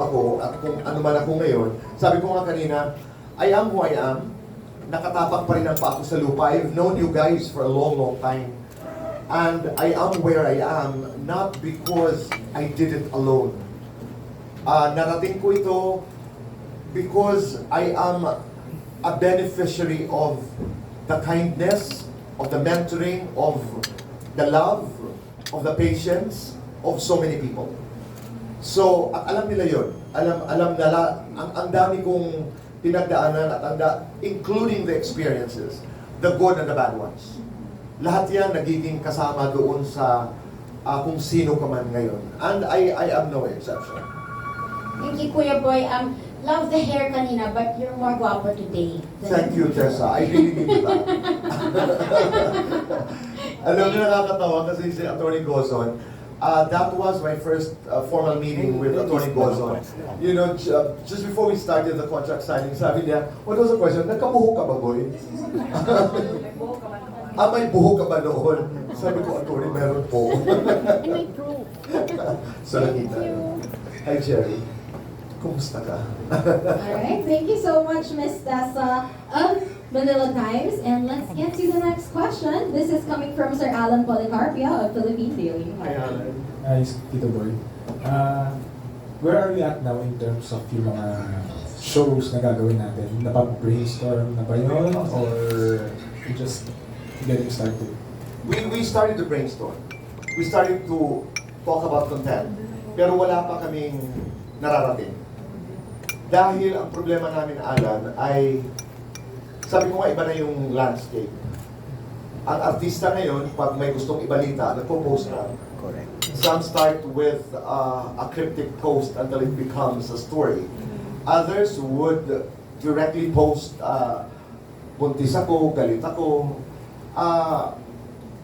ako at kung ano man ako ngayon, sabi ko nga kanina, I am who I am. Nakatapak pa rin ang pa ako sa lupa. I've known you guys for a long, long time. And I am where I am, not because I did it alone. Narating ko ito because I am a beneficiary of the kindness, of the mentoring, of the love, of the patience of so many people. So, at alam nila yun. Alam nila, ang dami kong pinagdaanan at including the experiences, the good and the bad ones. Lahat yan nagiging kasama doon sa kung sino ka man ngayon. And I am no exception. Thank you, Kuya Boy. Love the hair kanina, but you're more guapo today. Thank you, Tessa. I really need that. Alam niyo, nakakatawa kasi si Atty. Gozon, that was my first formal meeting with Atty. Gozon. You know, just before we started the contract signing, sabi niya, what was the question? Nagkabuhok ka ba, boy? May buhok ka ba noon? Sabi ko, Atty. Meron po. And may proof. So, nakita. Hi, Jerry. Kumusta ka? Alright, thank you so much, Miss Tessa of Manila Times. And let's get to the next question. This is coming from Sir Alan Policarpio of Philippine Daily. Hi, Alan. Hi, Tito Boy. Where are we at now in terms of yung mga shows na gagawin natin? Napag-brainstorm na ba yun? Or just getting started? We started to brainstorm. We started to talk about content. Pero wala pa kaming nararating. Dahil ang problema namin, Alan, ay sabi ko nga iba na yung landscape. Ang artista ngayon, pag may gustong ibalita, nagpo-post na. Correct. Some start with a cryptic post until it becomes a story. Others would directly post, buntis ako, galit ako.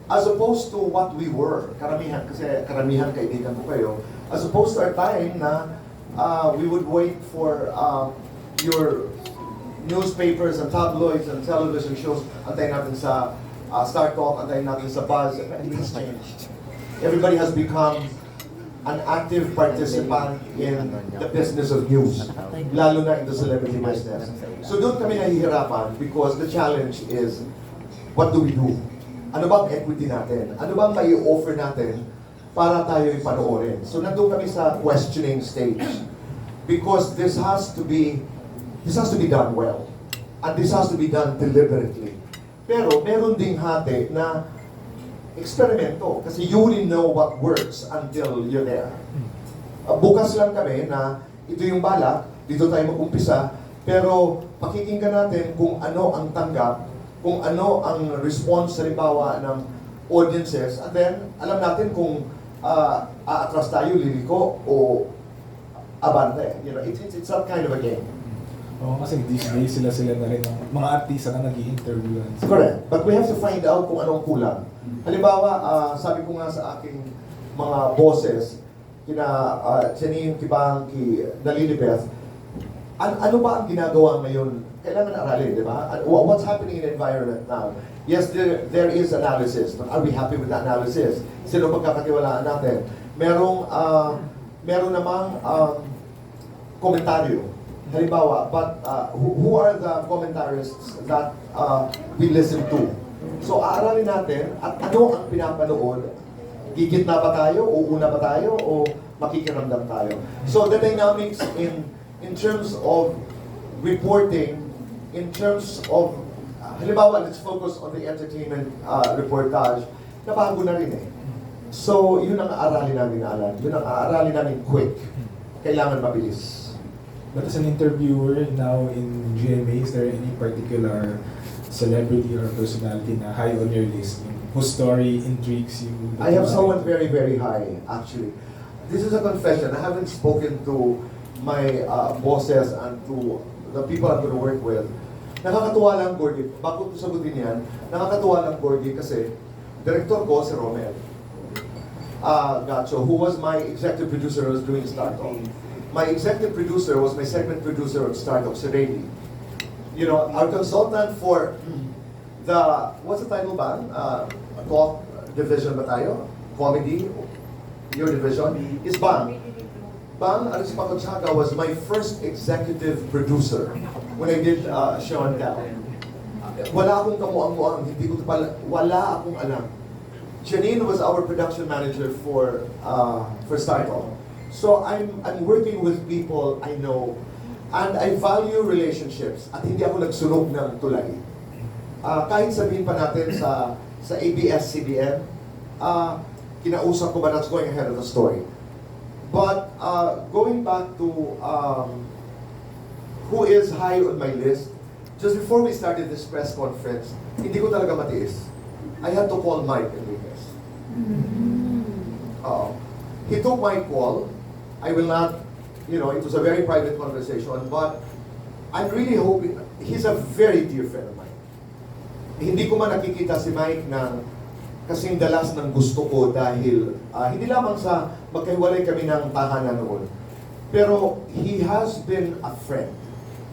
As opposed to what we were, karamihan, kasi karamihan kaibigan ko kayo, as opposed to our time na we would wait for your newspapers and tabloids and television shows. Antayin natin sa Star Talk, antayin natin sa Buzz. It has changed. Everybody has become an active participant in the business of news, lalo na in the celebrity business. So doon kami nahihirapan because the challenge is, what do we do? Ano bang equity natin? Ano bang mai-offer natin para tayo ipanoorin? So nandun kami sa questioning stage. Because this has to be done well. And this has to be done deliberately. Pero meron ding hati na eksperimento. Kasi you only know what works until you're there. Bukas lang kami na ito yung balak, dito tayo mag-umpisa, pero pakikinggan natin kung ano ang tanggap, kung ano ang response sa halimbawa ng audiences, and then alam natin kung aatras tayo, liliko, o abante. You know, it's that kind of a game. Oo, kasi these days sila na rin ng mga artista na nag-i-interview. Correct. But we have to find out kung anong kulang. Halimbawa, sabi ko nga sa aking mga bosses, kina Janine, Kibang, Nalilibeth, ano ba ang ginagawa ngayon? Kailangan aralin, di ba? What's happening in the environment now? Yes, there is analysis. But are we happy with the analysis? Sino pagkakatiwalaan natin? Meron namang komentaryo. Halimbawa, but who are the commentarists that we listen to? So, aaralin natin at ano ang pinapanood. Gigit na ba tayo? O una ba tayo? O makikiramdam tayo? So, the dynamics in terms of reporting, in terms of, halimbawa, let's focus on the entertainment reportage, nabago na rin eh. So, yun ang aaralin namin, Alan. Yun ang aaralin namin quick. Kailangan mabilis. But as an interviewer now in GMA, is there any particular celebrity or personality na high on your list whose story intrigues you? I have someone very, very high, actually. This is a confession. I haven't spoken to my bosses and to the people I'm going to work with. Nakakatuwa lang, Gorgie. Bago ko sagutin yan, nakakatuwa lang, Gorgie, kasi director ko si Romel Gacho, who was my executive producer who was doing Startalk. My executive producer was my segment producer of Startalk, si Rayleigh. You know, our consultant for the, what's the title ba? Talk division ba tayo? Comedy? Your division? Is Bang. Bang Arispacochaga was my first executive producer when I did Show and Tell. Wala akong kamuang-muang, hindi ko wala akong alam. Janine was our production manager for Startle. So I'm working with people I know, and I value relationships, at hindi ako nagsunog ng tulay. Kahit sabihin pa natin sa ABS-CBN, kinausap ko ba, that's going ahead of the story. But going back to who is high on my list, just before we started this press conference, hindi ko talaga matiis. I had to call Mike Enriquez. He took my call. I will not, it was a very private conversation, but I'm really hoping, he's a very dear friend of mine. Hindi ko man nakikita si Mike ng kasing dalas ng gusto ko dahil hindi lamang sa magkahiwalay kami ng tahanan noon. Pero he has been a friend,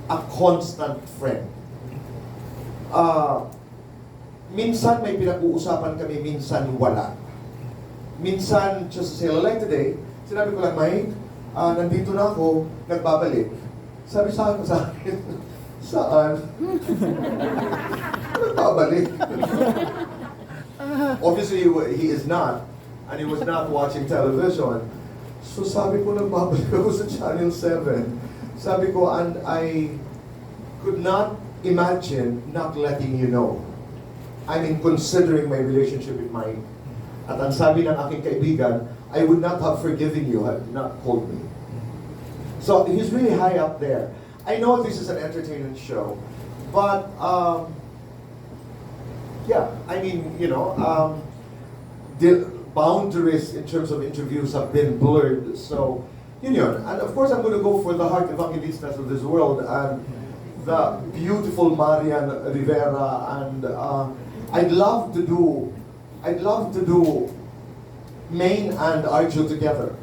a constant friend. Minsan may pinag-uusapan kami, minsan wala. Minsan, just to say, like today, sinabi ko lang, Mike, nandito na ako, nagbabalik. Sabi sa akin, saan? Nagbabalik. Obviously, he is not, and he was not watching television. So sabi ko, nagbabalik ako sa Channel 7. Sabi ko, and I could not imagine not letting you know. I mean, considering my relationship with Mike. At ang sabi ng aking kaibigan, I would not have forgiven you had you not called me. So he's really high up there. I know this is an entertainment show, but yeah, I mean, the boundaries in terms of interviews have been blurred. So, and of course I'm going to go for the heart evangelistas of this world and the beautiful Marian Rivera, and I'd love to do Main and Arjo together.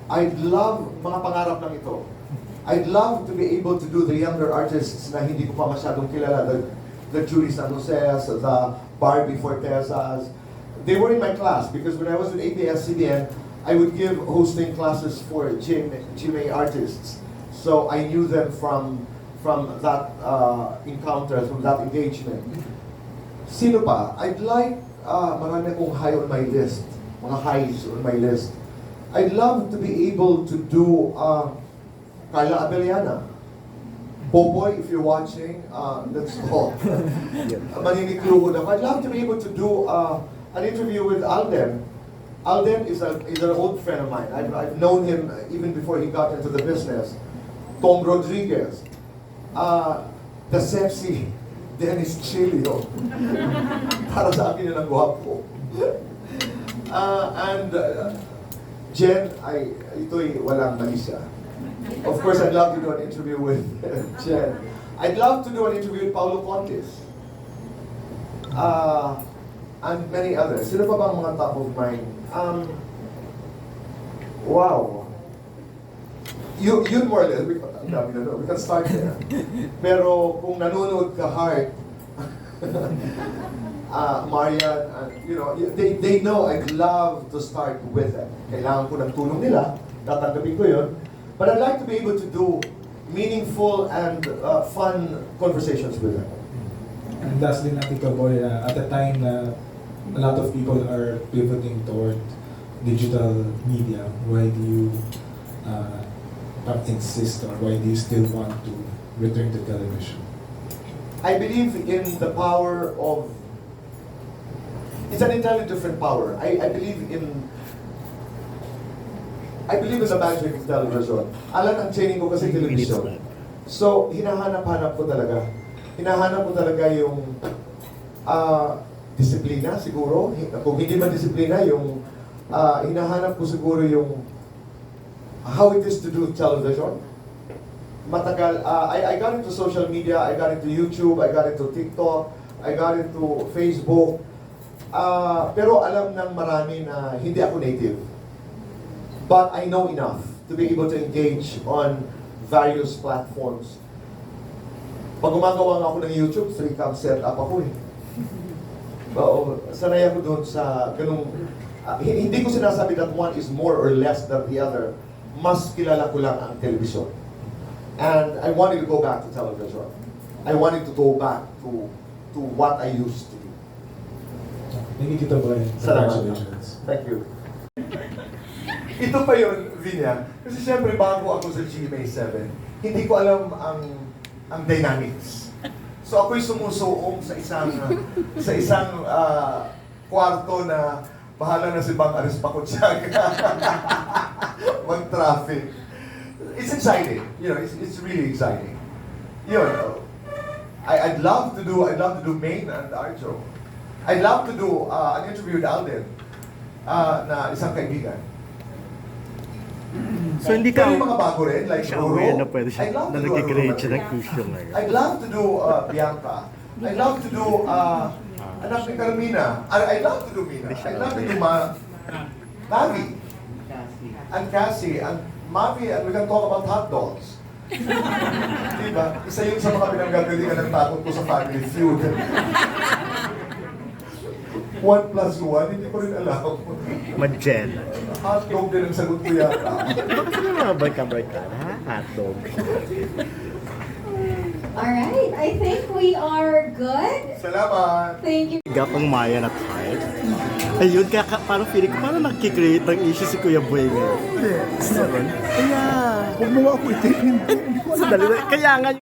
I'd love, mga pangarap lang ito. I'd love to be able to do the younger artists na hindi ko pa masyadong kilala, the Julie San Jose's, the Barbie Fortezas. They were in my class because when I was with ABS-CBN, I would give hosting classes for GMA artists. So I knew them from that encounter, from that engagement. Sino pa? I'd like, marami akong high on my list, mga highs on my list. I'd love to be able to do Carla Abellana. Boboy, if you're watching, let's go. Maninikluhod ako. I'd love to be able to do an interview with Alden. Alden is an old friend of mine. I've known him even before he got into the business. Tom Rodriguez. The sexy Dennis Chilio. Para sa akin yun ang gwapo. And Jen, ito'y walang malisa. Of course, I'd love to do an interview with Jen. I'd love to do an interview with Paulo Contes. And many others. Sino pa bang mga top of mind? Wow. Yun more or less, we can start there. Pero kung nanonood ka hard, Marian, they know I'd love to start with them. Kailangan ko ng tulong nila, tatanggapin ko yun. But I'd like to be able to do meaningful and fun conversations with them. And lastly, Tito Boy, at the time a lot of people are pivoting toward digital media, why do you insist, or why do you still want to return to television? I believe in the power of, it's an entirely different power. I believe in the magic of television. Alam, ang training ko kasi television. So, hinahanap-hanap ko talaga. Hinahanap ko talaga yung disiplina siguro. Kung hindi man disiplina, yung hinahanap ko siguro yung how it is to do television. Matagal, I got into social media, I got into YouTube, I got into TikTok, I got into Facebook. Pero alam ng marami na hindi ako native. But I know enough to be able to engage on various platforms. Pag gumagawa nga ako ng YouTube, 3-cam setup ako eh. Oo, sanay ako doon sa ganung, hindi ko sinasabi that one is more or less than the other. mas kilala ko lang ang television. And I wanted to go back to television. I wanted to go back to what I used to do. Nakikita ba yun? Congratulations. Thank you. Ito pa yun, Vinya. Kasi siyempre, bago ako sa GMA 7, hindi ko alam ang dynamics. So ako'y sumusuong sa isang kwarto na bahala na si Bang Aris Pakutsaga mag-traffic. It's exciting. You know, it's really exciting. You know, I'd love to do main and art show. I'd love to do an interview with Alden na isang kaibigan. So hindi ka Pero yung mga bago rin, like siya Roro, aware na pwede siya I'd love na to do nag-create siya Roro. ng cushion ngayon. I'd love to do Bianca. I'd love to do anak ni Carmina. I'd love to do Mina. I'd love to do Mavi. And Cassie. And Mavi, and we can talk about hot dogs. Diba? Isa yun sa mga pinanggagalingan ng takot ko sa Family Feud. 1 plus 1, hindi ko rin alam. Mag-gel. Hotdog din ang sagot ko yata. Bakit ka mga barka-barka? Hotdog. Alright, I think we are good. Salamat! Thank you. Gapang Marian at heart. Ayun, parang feeling ko, parang nakikreate ng issue si Kuya Boy ngayon. Hindi. Kaya, Huwag mo nga ako itipin. Kaya nga,